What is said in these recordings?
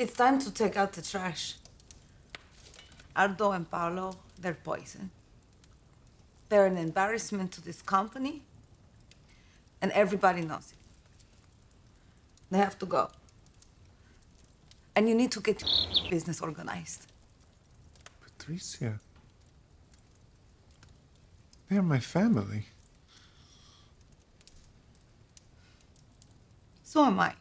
It's time to take out the trash. Aldo and Paolo, they're poison. They're an embarrassment to this company, and everybody knows it. They have to go. And you need to get your business organized. Patricia. They're my family. So am I.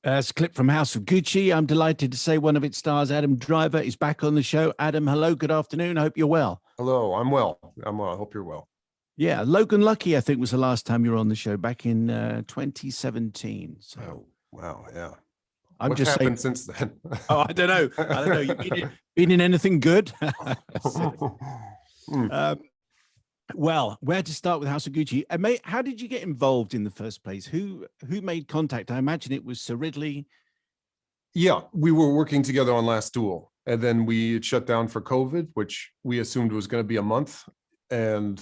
It's a clip from House of Gucci. I'm delighted to say one of its stars, Adam Driver, is back on the show. Adam, hello, good afternoon. I hope you're well. Hello, I'm well. I hope you're well. Yeah, Logan Lucky, I think, was the last time you were on the show back in 2017. So, oh, wow, yeah. I'm What's just happened saying, since then? Oh, I don't know. You been in anything good? Well, where to start with House of Gucci? How did you get involved in the first place? Who made contact? I imagine it was Sir Ridley. Yeah, we were working together on Last Duel, and then we shut down for COVID, which we assumed was going to be a month. And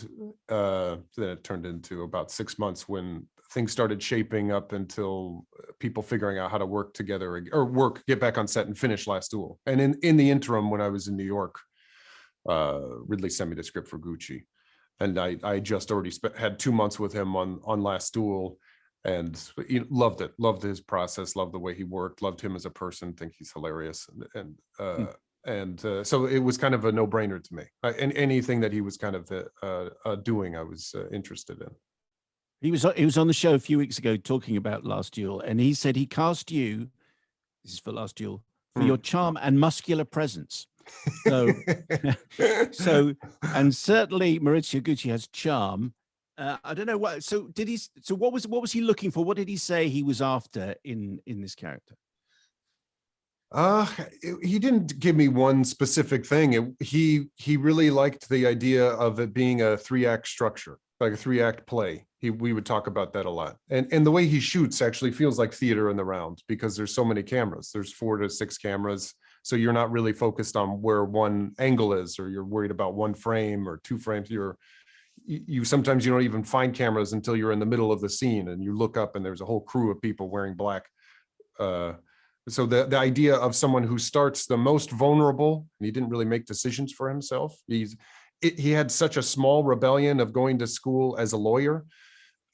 then it turned into about 6 months when things started shaping up until people figuring out how to work together or get back on set and finish Last Duel. And in the interim, when I was in New York, Ridley sent me the script for Gucci. And I just already had 2 months with him on Last Duel, and loved it. Loved his process. Loved the way he worked. Loved him as a person. Think he's hilarious. And so it was kind of a no-brainer to me. And anything that he was kind of doing, I was interested in. He was on the show a few weeks ago talking about Last Duel, and he said he cast you. This is for Last Duel, for your charm and muscular presence. So, and certainly Maurizio Gucci has charm. I don't know what. So did he? So what was he looking for? What did he say he was after in this character? He didn't give me one specific thing. He really liked the idea of it being a 3-act structure, like a 3-act play. We would talk about that a lot. And the way he shoots actually feels like theater in the round because there's so many cameras. There's 4 to 6 cameras. So you're not really focused on where one angle is, or you're worried about one frame or 2 frames. You sometimes you don't even find cameras until you're in the middle of the scene and you look up and there's a whole crew of people wearing black. So the idea of someone who starts the most vulnerable, and he didn't really make decisions for himself. He had such a small rebellion of going to school as a lawyer.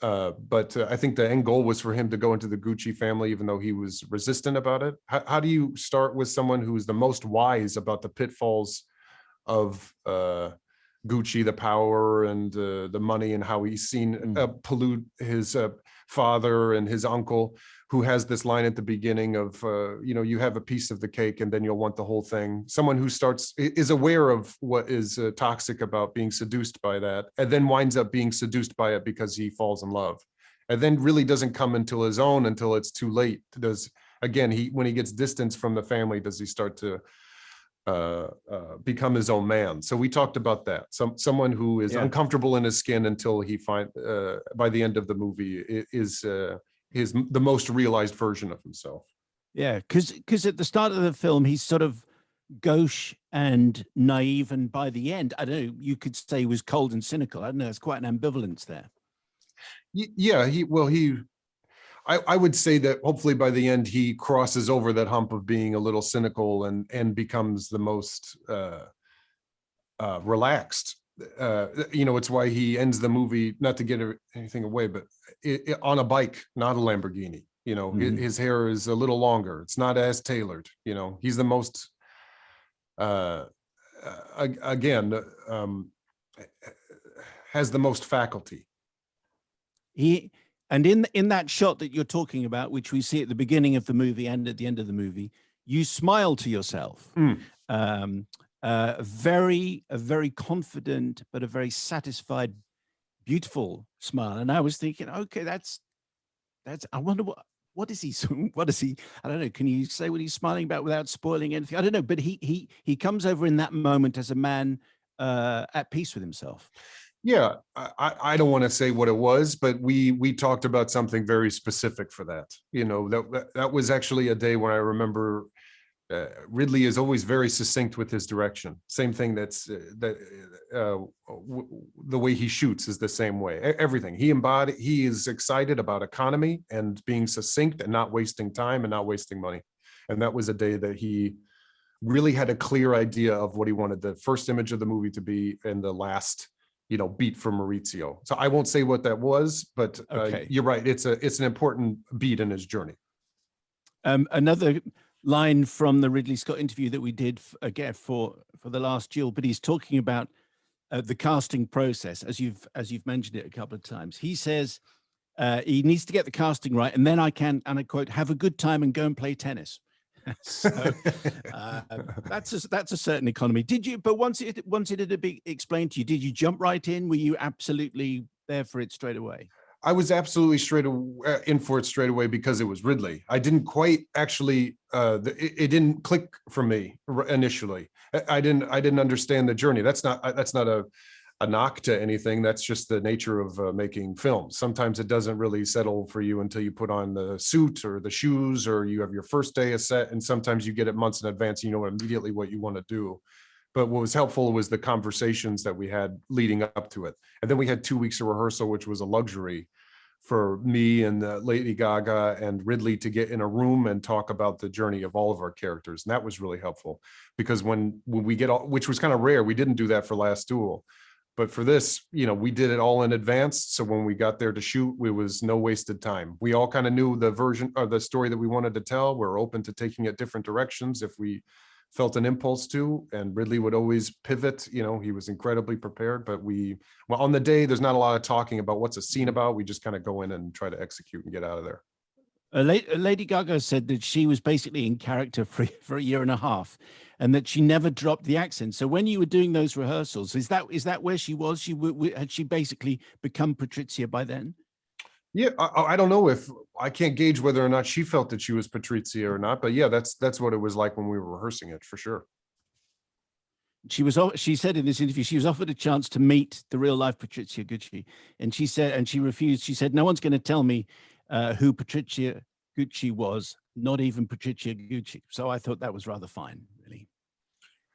But I think the end goal was for him to go into the Gucci family, even though he was resistant about it. How do you start with someone who is the most wise about the pitfalls of Gucci, the power and the money, and how he's seen pollute his father and his uncle, who has this line at the beginning of, you have a piece of the cake and then you'll want the whole thing. Someone who is aware of what is toxic about being seduced by that, and then winds up being seduced by it because he falls in love, and then really doesn't come into his own until it's too late. When he gets distance from the family, does he start to become his own man? So we talked about that. Someone who is uncomfortable in his skin until he by the end of the movie is the most realized version of himself. Yeah, because at the start of the film, he's sort of gauche and naive, and by the end, I don't know, you could say he was cold and cynical. I don't know, it's quite an ambivalence there. Yeah, I would say that hopefully by the end he crosses over that hump of being a little cynical and becomes the most relaxed. It's why he ends the movie, not to get anything away, but on a bike, not a Lamborghini. His hair is a little longer. It's not as tailored. He's the most, has the most faculty. And in that shot that you're talking about, which we see at the beginning of the movie and at the end of the movie, you smile to yourself. A very confident, but a very satisfied, beautiful smile. And I was thinking, okay, that's. I wonder what is he? I don't know. Can you say what he's smiling about without spoiling anything? I don't know. But he comes over in that moment as a man at peace with himself. Yeah, I don't want to say what it was, but we talked about something very specific for that. That was actually a day when I remember Ridley is always very succinct with his direction. Same thing. The way he shoots is the same way. Everything he is excited about economy and being succinct and not wasting time and not wasting money. And that was a day that he really had a clear idea of what he wanted the first image of the movie to be and the last, beat for Maurizio. So I won't say what that was, but Okay. you're right. It's an important beat in his journey. Another line from the Ridley Scott interview that we did again for the last Jill, but he's talking about the casting process, as you've mentioned it a couple of times. He says he needs to get the casting right, and then I can, and I quote, have a good time and go and play tennis. So that's a certain economy. Did you? But once it had been explained to you, did you jump right in? Were you absolutely there for it straight away? I was absolutely in for it straight away because it was Ridley. I didn't quite actually, it didn't click for me initially. I didn't understand the journey. That's not a knock to anything. That's just the nature of making films. Sometimes it doesn't really settle for you until you put on the suit or the shoes, or you have your first day of set. And sometimes you get it months in advance. You know immediately what you want to do. But what was helpful was the conversations that we had leading up to it. And then we had 2 weeks of rehearsal, which was a luxury for me and Lady Gaga and Ridley to get in a room and talk about the journey of all of our characters. And that was really helpful because when we get all, which was kind of rare, we didn't do that for Last Duel. But for this, we did it all in advance. So when we got there to shoot, it was no wasted time. We all kind of knew the version or the story that we wanted to tell. We're open to taking it different directions if we felt an impulse to, and Ridley would always pivot. He was incredibly prepared, but on the day, there's not a lot of talking about what's a scene about. We just kind of go in and try to execute and get out of there. Lady Gaga said that she was basically in character for a year and a half, and that she never dropped the accent. So when you were doing those rehearsals, is that where she was? Had she basically become Patrizia by then? Yeah, I don't know if I can't gauge whether or not she felt that she was Patrizia or not, but yeah, that's what it was like when we were rehearsing it for sure. She said in this interview she was offered a chance to meet the real life Patrizia Gucci, and she refused. She said, "No one's going to tell me who Patrizia Gucci was, not even Patrizia Gucci." So I thought that was rather fine, really.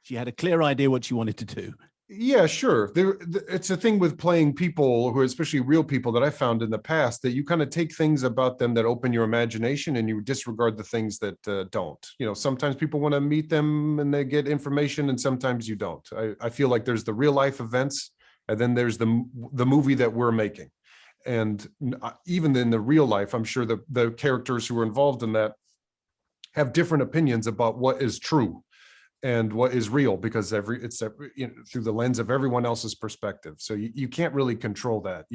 She had a clear idea what she wanted to do. Yeah, sure. It's a thing with playing people who are especially real people that I found in the past, that you kind of take things about them that open your imagination and you disregard the things that don't. Sometimes people want to meet them and they get information, and sometimes you don't. I feel like there's the real life events, and then there's the movie that we're making. And even in the real life, I'm sure the characters who are involved in that have different opinions about what is true and what is real, because it's through the lens of everyone else's perspective. So you can't really control that.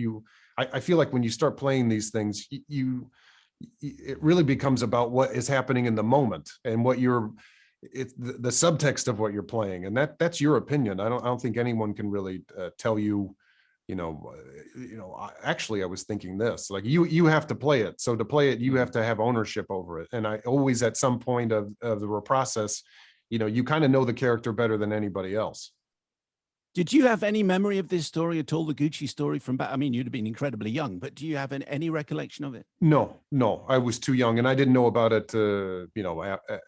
I feel like when you start playing these things, it really becomes about what is happening in the moment and what it's the subtext of what you're playing, and that's your opinion. I don't think anyone can really tell you. Actually, I was thinking this, like you have to play it. So to play it, you have to have ownership over it. And I always, at some point of the process, you kind of know the character better than anybody else. Did you have any memory of this story at all, the Gucci story from back? I mean, you'd have been incredibly young, but do you have any recollection of it? No, I was too young, and I didn't know about it,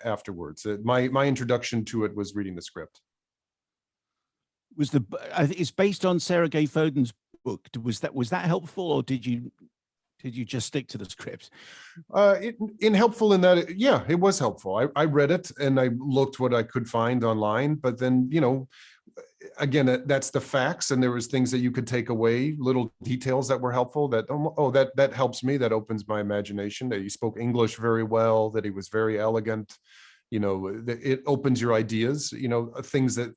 afterwards. My introduction to it was reading the script. It's based on Sarah Gay Foden's book. Was that helpful, or did you just stick to the script? Helpful in that, yeah, it was helpful. I read it and I looked what I could find online, but then, again, that's the facts, and there was things that you could take away, little details that were helpful, that helps me, that opens my imagination, that he spoke English very well, that he was very elegant, it opens your ideas, things that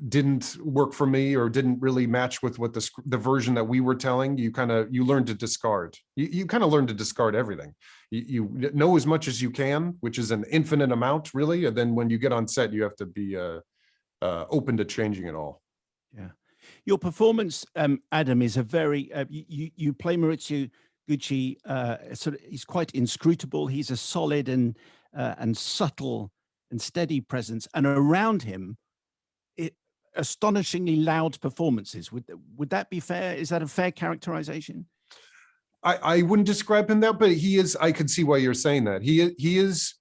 didn't work for me or didn't really match with what the version that we were telling. You learn to discard. You kind of learn to discard everything. You know as much as you can, which is an infinite amount, really. And then when you get on set, you have to be open to changing it all. Yeah, your performance, Adam, is a very you play Maurizio Gucci. He's quite inscrutable. He's a solid and subtle and steady presence, and around him, astonishingly loud performances. Would that be fair? Is that a fair characterization? I wouldn't describe him that, but he is. I could see why you're saying that. He is.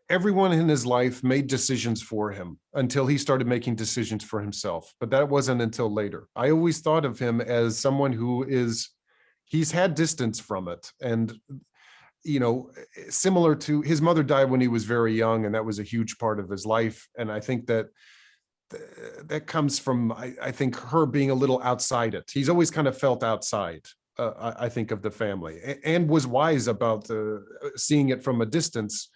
Everyone in his life made decisions for him until he started making decisions for himself. But that wasn't until later. I always thought of him as someone he's had distance from it, and you know, similar to his mother died when he was very young, and that was a huge part of his life. And I think that that comes from, I think, her being a little outside it. He's always kind of felt outside, I think, of the family, and was wise about seeing it from a distance.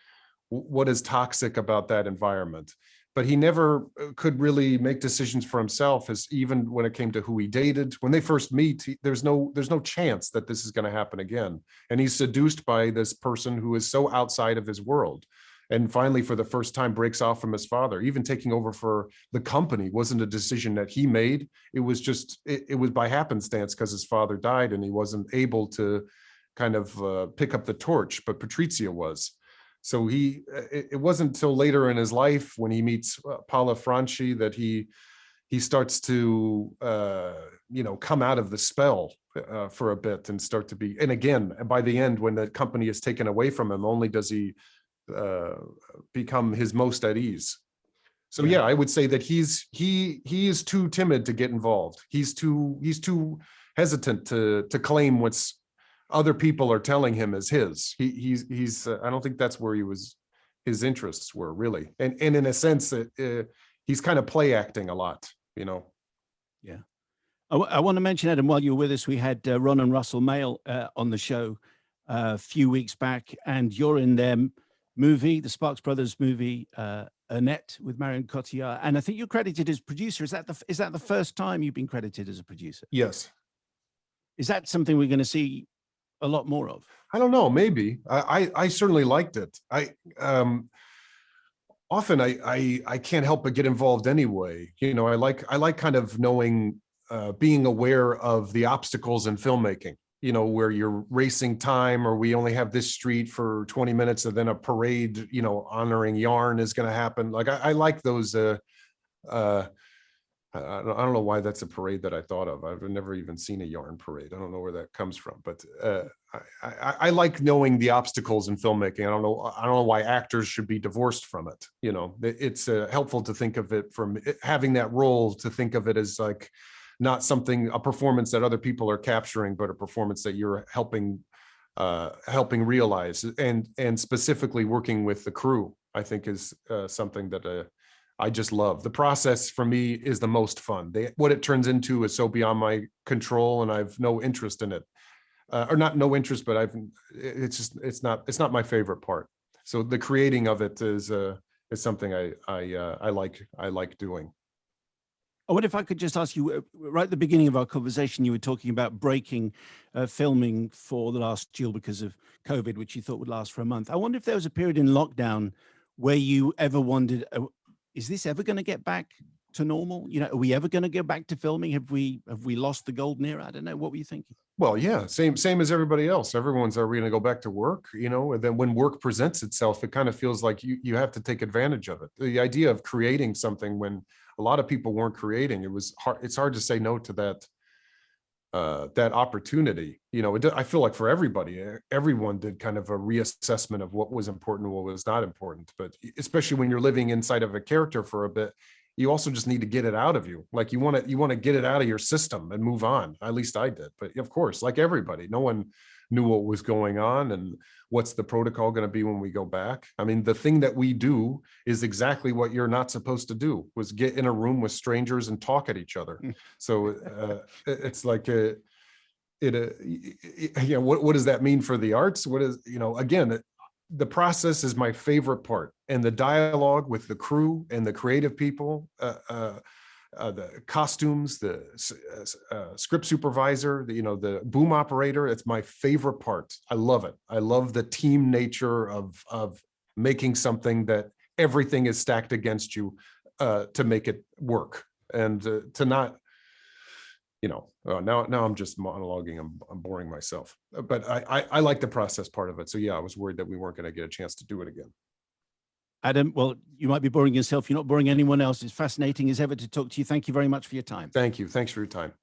What is toxic about that environment? But he never could really make decisions for himself, as even when it came to who he dated. When they first meet, there's no chance that this is going to happen again. And he's seduced by this person who is so outside of his world. And finally, for the first time, breaks off from his father. Even taking over for the company wasn't a decision that he made. It was just, it was by happenstance, because his father died and he wasn't able to kind of pick up the torch, but Patrizia was. So it wasn't until later in his life, when he meets Paula Franchi, that he starts to, you know, come out of the spell for a bit and start to be, and again, by the end, when the company is taken away from him, only does he become his most at ease. So yeah, I would say that he is too timid to get involved. He's too hesitant to claim what's other people are telling him is his. He's I don't think that's where his interests were, really. And in a sense that he's kind of play acting a lot, you know. Yeah. I want to mention, Adam, while you're with us, we had Ron and Russell Mayo on the show a few weeks back, and you're in their movie, the Sparks Brothers movie, Annette, with Marion Cotillard, and I think you're credited as producer. Is that the first time you've been credited as a producer? Yes. Is that something we're going to see a lot more of? I don't know, maybe. I certainly liked it. Often I can't help but get involved anyway. You know, I like kind of knowing, being aware of the obstacles in filmmaking, you know, where you're racing time, or we only have this street for 20 minutes and then a parade, you know, honoring yarn is going to happen. Like I like those, I don't know why that's a parade that I thought of. I've never even seen a yarn parade. I don't know where that comes from, but I like knowing the obstacles in filmmaking. I don't know why actors should be divorced from it. You know, it's helpful to think of it from having that role, to think of it as like not a performance that other people are capturing, but a performance that you're helping realize, and specifically working with the crew, I think is something that I just love. The process for me is the most fun. What it turns into is so beyond my control, and I've no interest in it, or not no interest, but it's not my favorite part. So the creating of it is something I like doing. I wonder if I could just ask you, right at the beginning of our conversation, you were talking about breaking filming for the last year because of COVID, which you thought would last for a month. I wonder if there was a period in lockdown where you ever wondered, is this ever going to get back to normal? You know, are we ever going to go back to filming? Have we lost the golden era? I don't know. What were you thinking? Well, yeah, same as everybody else. Everyone's, are we going to go back to work? You know, and then when work presents itself, it kind of feels like you have to take advantage of it. The idea of creating something when a lot of people weren't creating, it's hard to say no to that opportunity. You know, I feel like for everyone did kind of a reassessment of what was important and what was not important. But especially when you're living inside of a character for a bit, you also just need to get it out of you. Like you want to get it out of your system and move on. At least I did. But of course, like everybody, no one knew what was going on and what's the protocol going to be when we go back. I mean, the thing that we do is exactly what you're not supposed to do, was get in a room with strangers and talk at each other. So it's like you know, what does that mean for the arts? What is, you know, again, the process is my favorite part, and the dialogue with the crew and the creative people, the costumes, the script supervisor, the boom operator. It's my favorite part. I love it. I love the team nature of making something that everything is stacked against you to make it work, and to not, now I'm just monologuing. I'm boring myself, but I like the process part of it. So yeah, I was worried that we weren't going to get a chance to do it again. Adam, well, you might be boring yourself. You're not boring anyone else. It's fascinating as ever to talk to you. Thank you very much for your time. Thank you. Thanks for your time.